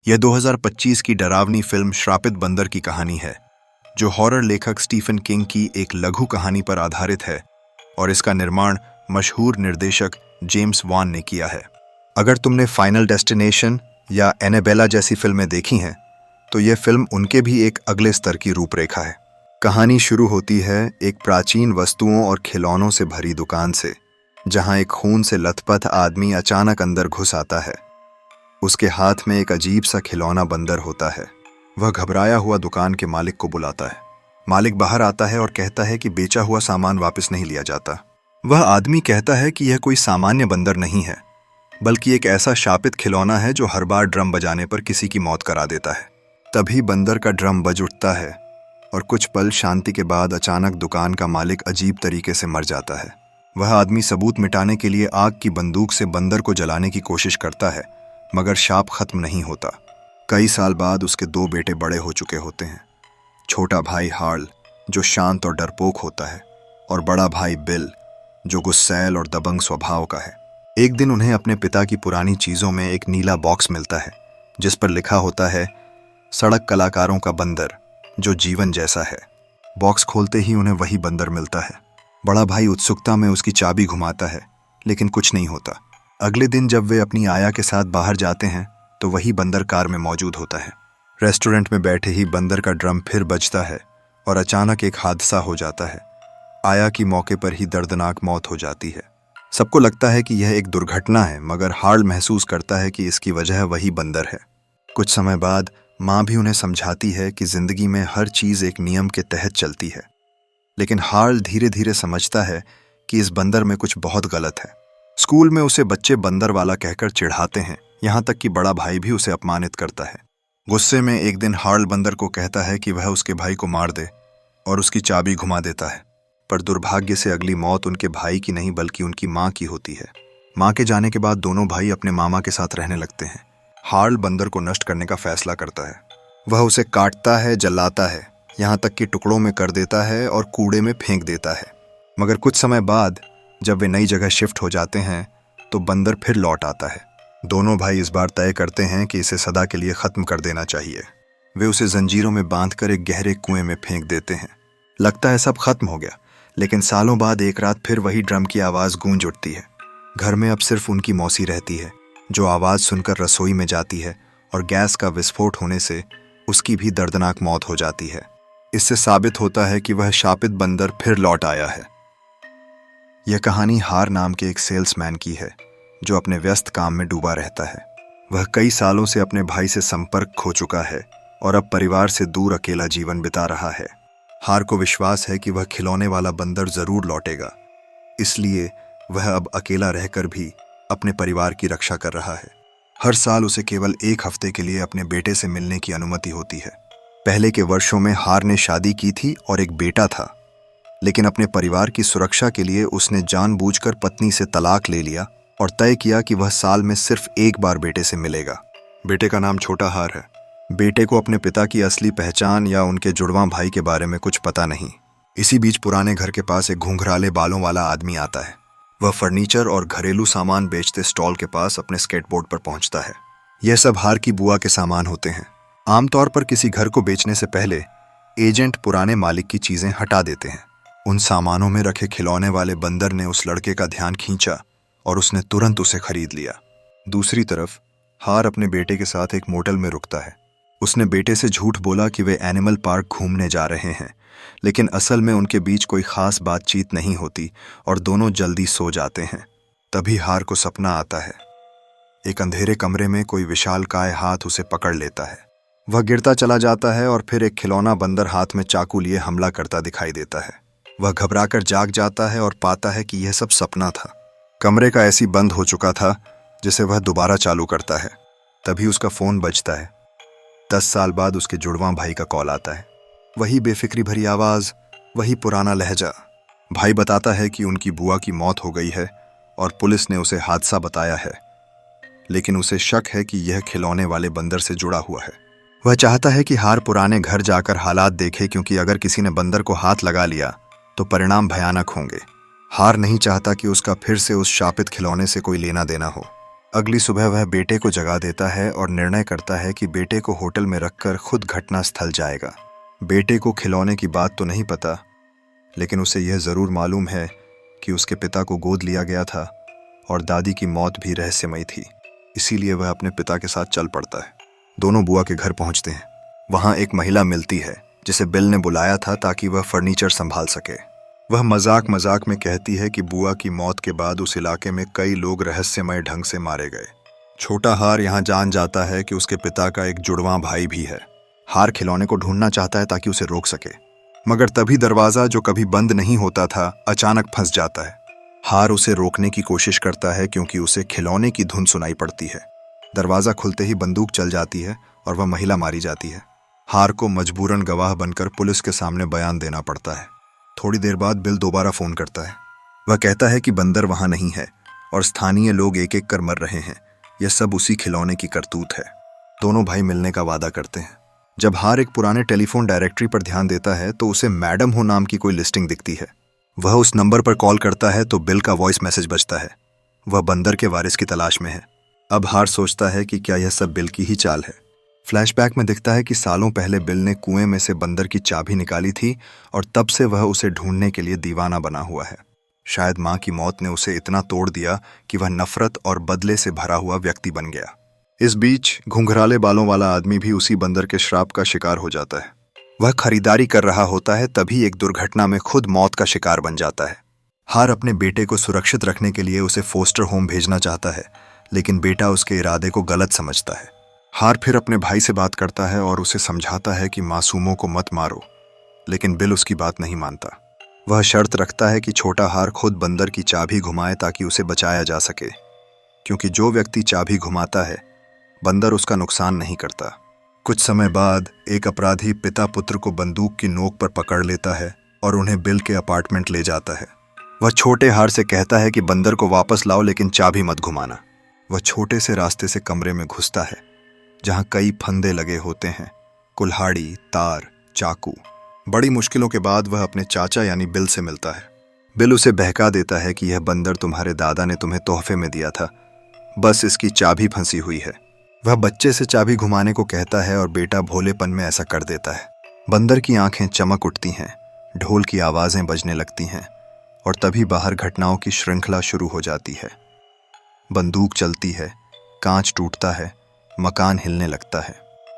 यह 2025 की डरावनी फिल्म श्रापित बंदर की कहानी है, जो हॉरर लेखक स्टीफन किंग की एक लघु कहानी पर आधारित है और इसका निर्माण मशहूर निर्देशक जेम्स वान ने किया है। अगर तुमने फाइनल डेस्टिनेशन या एनेबेला जैसी फिल्में देखी हैं, तो यह फिल्म उनके भी एक अगले स्तर की रूपरेखा है। कहानी शुरू होती है एक प्राचीन वस्तुओं और खिलौनों से भरी दुकान से, जहां एक खून से लथपथ आदमी अचानक अंदर घुस आता है। उसके हाथ में एक अजीब सा खिलौना बंदर होता है। वह घबराया हुआ दुकान के मालिक को बुलाता है। मालिक बाहर आता है और कहता है कि बेचा हुआ सामान वापस नहीं लिया जाता। वह आदमी कहता है कि यह कोई सामान्य बंदर नहीं है, बल्कि एक ऐसा शापित खिलौना है जो हर बार ड्रम बजाने पर किसी की मौत करा देता है। तभी बंदर का ड्रम बज उठता है और कुछ पल शांति के बाद अचानक दुकान का मालिक अजीब तरीके से मर जाता है। वह आदमी सबूत मिटाने के लिए आग की बंदूक से बंदर को जलाने की कोशिश करता है, मगर शाप खत्म नहीं होता। कई साल बाद उसके दो बेटे बड़े हो चुके होते हैं। छोटा भाई हार्ल, जो शांत और डरपोक होता है, और बड़ा भाई बिल, जो गुस्सैल और दबंग स्वभाव का है। एक दिन उन्हें अपने पिता की पुरानी चीजों में एक नीला बॉक्स मिलता है, जिस पर लिखा होता है, सड़क कलाकारों का बंदर जो जीवन जैसा है। बॉक्स खोलते ही उन्हें वही बंदर मिलता है। बड़ा भाई उत्सुकता में उसकी चाबी घुमाता है, लेकिन कुछ नहीं होता। अगले दिन जब वे अपनी आया के साथ बाहर जाते हैं, तो वही बंदर कार में मौजूद होता है। रेस्टोरेंट में बैठे ही बंदर का ड्रम फिर बजता है और अचानक एक हादसा हो जाता है। आया की मौके पर ही दर्दनाक मौत हो जाती है। सबको लगता है कि यह एक दुर्घटना है, मगर हार्ल महसूस करता है कि इसकी वजह वही बंदर है। कुछ समय बाद माँ भी उन्हें समझाती है कि जिंदगी में हर चीज एक नियम के तहत चलती है, लेकिन हार्ल धीरे धीरे समझता है कि इस बंदर में कुछ बहुत गलत है। स्कूल में उसे बच्चे बंदर वाला कहकर चिढ़ाते हैं, यहाँ तक कि बड़ा भाई भी उसे अपमानित करता है। गुस्से में एक दिन हार्ल बंदर को कहता है कि वह उसके भाई को मार दे और उसकी चाबी घुमा देता है। पर दुर्भाग्य से अगली मौत उनके भाई की नहीं, बल्कि उनकी माँ की होती है। माँ के जाने के बाद दोनों भाई अपने मामा के साथ रहने लगते हैं। हार्ल बंदर को नष्ट करने का फैसला करता है। वह उसे काटता है, जलाता है, यहाँ तक कि टुकड़ों में कर देता है और कूड़े में फेंक देता है। मगर कुछ समय बाद जब वे नई जगह शिफ्ट हो जाते हैं, तो बंदर फिर लौट आता है। दोनों भाई इस बार तय करते हैं कि इसे सदा के लिए खत्म कर देना चाहिए। वे उसे जंजीरों में बांधकर एक गहरे कुएं में फेंक देते हैं। लगता है सब खत्म हो गया, लेकिन सालों बाद एक रात फिर वही ड्रम की आवाज गूंज उठती है। घर में अब सिर्फ उनकी मौसी रहती है, जो आवाज सुनकर रसोई में जाती है और गैस का विस्फोट होने से उसकी भी दर्दनाक मौत हो जाती है। इससे साबित होता है कि वह शापित बंदर फिर लौट आया है। यह कहानी हार नाम के एक सेल्समैन की है, जो अपने व्यस्त काम में डूबा रहता है। वह कई सालों से अपने भाई से संपर्क खो चुका है और अब परिवार से दूर अकेला जीवन बिता रहा है। हार को विश्वास है कि वह खिलौने वाला बंदर जरूर लौटेगा, इसलिए वह अब अकेला रहकर भी अपने परिवार की रक्षा कर रहा है। हर साल उसे केवल एक हफ्ते के लिए अपने बेटे से मिलने की अनुमति होती है। पहले के वर्षों में हार ने शादी की थी और एक बेटा था, लेकिन अपने परिवार की सुरक्षा के लिए उसने जानबूझकर पत्नी से तलाक ले लिया और तय किया कि वह साल में सिर्फ एक बार बेटे से मिलेगा। बेटे का नाम छोटा हार है। बेटे को अपने पिता की असली पहचान या उनके जुड़वां भाई के बारे में कुछ पता नहीं। इसी बीच पुराने घर के पास एक घुंघराले बालों वाला आदमी आता है। वह फर्नीचर और घरेलू सामान बेचते स्टॉल के पास अपने स्केटबोर्ड पर पहुंचता है। यह सब हार की बुआ के सामान होते हैं। आमतौर पर किसी घर को बेचने से पहले एजेंट पुराने मालिक की चीजें हटा देते हैं। उन सामानों में रखे खिलौने वाले बंदर ने उस लड़के का ध्यान खींचा और उसने तुरंत उसे खरीद लिया। दूसरी तरफ हार अपने बेटे के साथ एक मोटल में रुकता है। उसने बेटे से झूठ बोला कि वे एनिमल पार्क घूमने जा रहे हैं, लेकिन असल में उनके बीच कोई खास बातचीत नहीं होती और दोनों जल्दी सो जाते हैं। तभी हार को सपना आता है। एक अंधेरे कमरे में कोई विशालकाय हाथ उसे पकड़ लेता है। वह गिरता चला जाता है और फिर एक खिलौना बंदर हाथ में चाकू लिए हमला करता दिखाई देता है। वह घबराकर जाग जाता है और पाता है कि यह सब सपना था। कमरे का ऐसी बंद हो चुका था जिसे वह दोबारा चालू करता है। तभी उसका फोन बजता है। 10 साल बाद उसके जुड़वां भाई का कॉल आता है। वही बेफिक्री भरी आवाज, वही पुराना लहजा। भाई बताता है कि उनकी बुआ की मौत हो गई है और पुलिस ने उसे हादसा बताया है, लेकिन उसे शक है कि यह खिलौने वाले बंदर से जुड़ा हुआ है। वह चाहता है कि हार पुराने घर जाकर हालात देखे, क्योंकि अगर किसी ने बंदर को हाथ लगा लिया तो परिणाम भयानक होंगे। हार नहीं चाहता कि उसका फिर से उस शापित खिलौने से कोई लेना देना हो। अगली सुबह वह बेटे को जगा देता है और निर्णय करता है कि बेटे को होटल में रखकर खुद घटनास्थल जाएगा। बेटे को खिलौने की बात तो नहीं पता, लेकिन उसे यह ज़रूर मालूम है कि उसके पिता को गोद लिया गया था और दादी की मौत भी रहस्यमयी थी। इसीलिए वह अपने पिता के साथ चल पड़ता है। दोनों बुआ के घर पहुंचते हैं। वहां एक महिला मिलती है जिसे बिल ने बुलाया था ताकि वह फर्नीचर संभाल सके। वह मजाक मजाक में कहती है कि बुआ की मौत के बाद उस इलाके में कई लोग रहस्यमय ढंग से मारे गए। छोटा हार यहाँ जान जाता है कि उसके पिता का एक जुड़वां भाई भी है। हार खिलौने को ढूंढना चाहता है ताकि उसे रोक सके, मगर तभी दरवाजा जो कभी बंद नहीं होता था अचानक फंस जाता है। हार उसे रोकने की कोशिश करता है क्योंकि उसे खिलौने की धुन सुनाई पड़ती है। दरवाजा खुलते ही बंदूक चल जाती है और वह महिला मारी जाती है। हार को मजबूरन गवाह बनकर पुलिस के सामने बयान देना पड़ता है। थोड़ी देर बाद बिल दोबारा फोन करता है। वह कहता है कि बंदर वहां नहीं है और स्थानीय लोग एक एक कर मर रहे हैं। यह सब उसी खिलौने की करतूत है। दोनों भाई मिलने का वादा करते हैं। जब हार एक पुराने टेलीफोन डायरेक्टरी पर ध्यान देता है तो उसे मैडम हो नाम की कोई लिस्टिंग दिखती है। वह उस नंबर पर कॉल करता है तो बिल का वॉइस मैसेज बजता है। वह बंदर के वारिस की तलाश में है। अब हार सोचता है कि क्या यह सब बिल की ही चाल है। फ्लैशबैक में दिखता है कि सालों पहले बिल ने कुएं में से बंदर की चाबी निकाली थी और तब से वह उसे ढूंढने के लिए दीवाना बना हुआ है। शायद मां की मौत ने उसे इतना तोड़ दिया कि वह नफरत और बदले से भरा हुआ व्यक्ति बन गया। इस बीच घुंघराले बालों वाला आदमी भी उसी बंदर के श्राप का शिकार हो जाता है। वह खरीदारी कर रहा होता है, तभी एक दुर्घटना में खुद मौत का शिकार बन जाता है। हार अपने बेटे को सुरक्षित रखने के लिए उसे फोस्टर होम भेजना चाहता है, लेकिन बेटा उसके इरादे को गलत समझता है। हार फिर अपने भाई से बात करता है और उसे समझाता है कि मासूमों को मत मारो, लेकिन बिल उसकी बात नहीं मानता। वह शर्त रखता है कि छोटा हार खुद बंदर की चाबी घुमाए ताकि उसे बचाया जा सके, क्योंकि जो व्यक्ति चाबी घुमाता है बंदर उसका नुकसान नहीं करता। कुछ समय बाद एक अपराधी पिता पुत्र को बंदूक की नोक पर पकड़ लेता है और उन्हें बिल के अपार्टमेंट ले जाता है। वह छोटे हार से कहता है कि बंदर को वापस लाओ, लेकिन चाबी मत घुमाना। वह छोटे से रास्ते से कमरे में घुसता है जहां कई फंदे लगे होते हैं, कुल्हाड़ी, तार, चाकू। बड़ी मुश्किलों के बाद वह अपने चाचा यानी बिल से मिलता है। बिल उसे बहका देता है कि यह बंदर तुम्हारे दादा ने तुम्हें तोहफे में दिया था, बस इसकी चाबी फंसी हुई है। वह बच्चे से चाबी घुमाने को कहता है और बेटा भोलेपन में ऐसा कर देता है। बंदर की आंखें चमक उठती हैं, ढोल की आवाजें बजने लगती हैं और तभी बाहर घटनाओं की श्रृंखला शुरू हो जाती है। बंदूक चलती है, कांच टूटता है, मकान हिलने लगता है।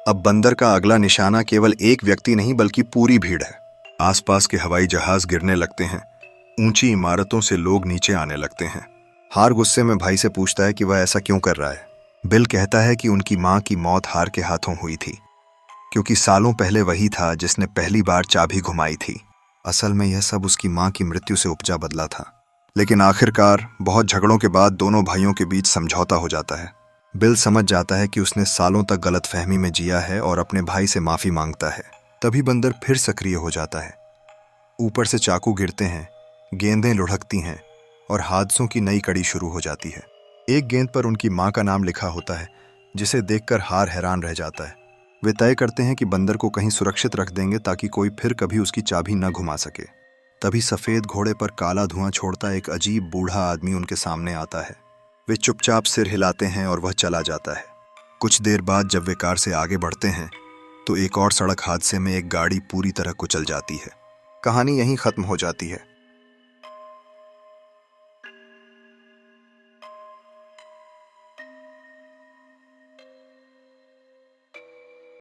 अब बंदर का अगला निशाना केवल एक व्यक्ति नहीं बल्कि पूरी भीड़ है। आसपास के हवाई जहाज गिरने लगते हैं, ऊंची इमारतों से लोग नीचे आने लगते हैं। हार गुस्से में भाई से पूछता है कि वह ऐसा क्यों कर रहा है। बिल कहता है कि उनकी मां की मौत हार के हाथों हुई थी, क्योंकि सालों पहले वही था जिसने पहली बार चाबी घुमाई थी। असल में यह सब उसकी मां की मृत्यु से उपजा बदला था। लेकिन आखिरकार बहुत झगड़ों के बाद दोनों भाइयों के बीच समझौता हो जाता है। बिल समझ जाता है कि उसने सालों तक गलतफहमी में जिया है और अपने भाई से माफी मांगता है। तभी बंदर फिर सक्रिय हो जाता है। ऊपर से चाकू गिरते हैं, गेंदें लुढ़कती हैं और हादसों की नई कड़ी शुरू हो जाती है। एक गेंद पर उनकी मां का नाम लिखा होता है, जिसे देखकर हार हैरान रह जाता है। वे तय करते हैं कि बंदर को कहीं सुरक्षित रख देंगे ताकि कोई फिर कभी उसकी चाबी न घुमा सके। तभी सफेद घोड़े पर काला धुआं छोड़ता एक अजीब बूढ़ा आदमी उनके सामने आता है। वे चुपचाप सिर हिलाते हैं और वह चला जाता है। कुछ देर बाद जब वे कार से आगे बढ़ते हैं तो एक और सड़क हादसे में एक गाड़ी पूरी तरह कुचल जाती है। कहानी यहीं खत्म हो जाती है।